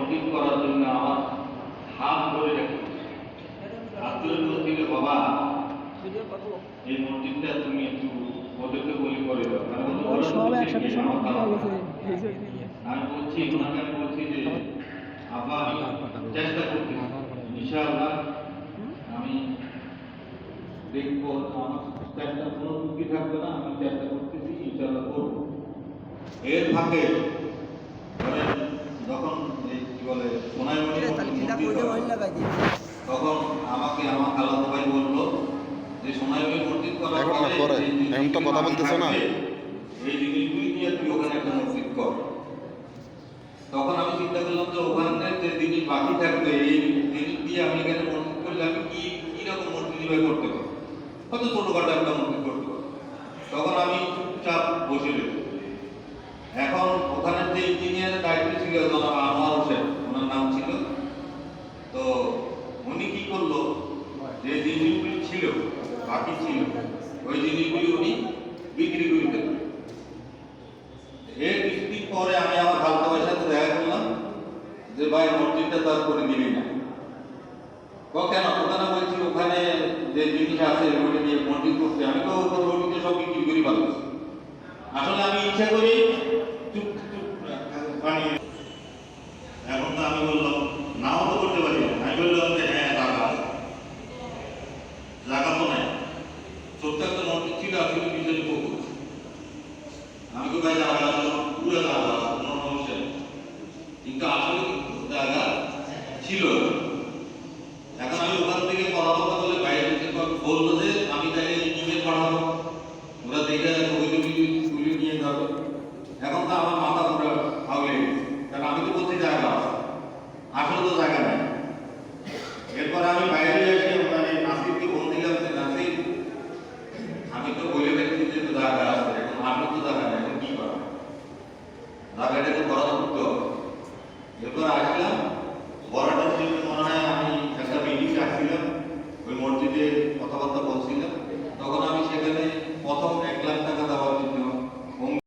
মসজিদ করার জন্য আমার হাত ধরে রেখেছে। হাত ধরে বলছিল, বাবা এই মসজিদটা তুমি একটু ওদেরকে বলি করে দাও। আমি বলছি ওনাকে, আমি বলছি যে আব্বা আমি চেষ্টা করতেছি, ইনশাআল্লাহ আমি দেখবো, আমার চেষ্টা কোনো ত্রুটি থাকবে না, আমি চেষ্টা করতেছি, ইনশাআল্লাহ করবো। এর ফাঁকে যখন কি বলে সোনাইমণি তখন আমাকে আমার খালাতো ভাই বললো যে সোনাইমণি মসজিদ করার পরে এখন তো কথা বলতেছো না, এই জিনিসগুলি নিয়ে তুই ওখানে একটা মসজিদ কর। তখন আমি চিন্তা করলাম যে ওখানে যে জিনিস বাকি থাকবে এই জিনিস দিয়ে আমি এখানে মসজিদ করলে আমি কিরকম মসজিদ করতে পারবো, হয়তো ছোটখাটো একটা মসজিদ করতে পারবো। তখন আমি চুপচাপ বসে রইলাম। এখন ওখানে যে ইঞ্জিনিয়ারের দায়িত্ব ছিল জনাব আনোয়ার হোসেন, ওনার নাম ছিল, তো উনি কি করলো, যে জিনিসগুলি ছিল বাকি ছিল ওই জিনিসগুলি উনি বিক্রি করে দিলেন। এর কিছুদিন পরে আমি আমার খালাতো ভাইয়ের সাথে দেখা করলাম যে ভাই মসজিদটা তার করে দিবি না। কেন? ওখানে বলছি ওখানে যে জিনিস আছে ওইটা নিয়ে মসজিদ করতে, আমি তো ওইটা সব বিক্রি করি ভালো। আসলে আমি ইচ্ছা করি চুপ চুপ বানিয়ে, এখন তো আমি বললাম নাও তো করতে পারি। আমি বললাম যে হ্যাঁ জায়গা তো নাই, ছোট্ট একটা মসজিদ ছিল আসলে নিজের পুকুর। আমি তো ভাই জায়গা পুরো জায়গা কোনো সমস্যা নেই, কিন্তু আসলে জায়গা ছিল। এখন আমি ওখান থেকে পড়াশোনা করলে বাইরে বললো যে আমি তাকে ইমেল পড়াবো, ওরা দেখে ছবি তুলে নিয়ে যাবে। এখন তো আমার মাথা পুরো আউলে গেছে, কারণ আমি তো বলছি জায়গা আসলে তো জায়গা নাই। এরপর আমি বাইরে এসে মানে নাসিরকে ফোন দিলাম যে নাসির আমি তো বলে দেখছি যে জায়গা আছে, এখন আমি তো জায়গা নাই, এখন কি করা, জায়গাটা তো বড় করতে হবে। এরপর আসলাম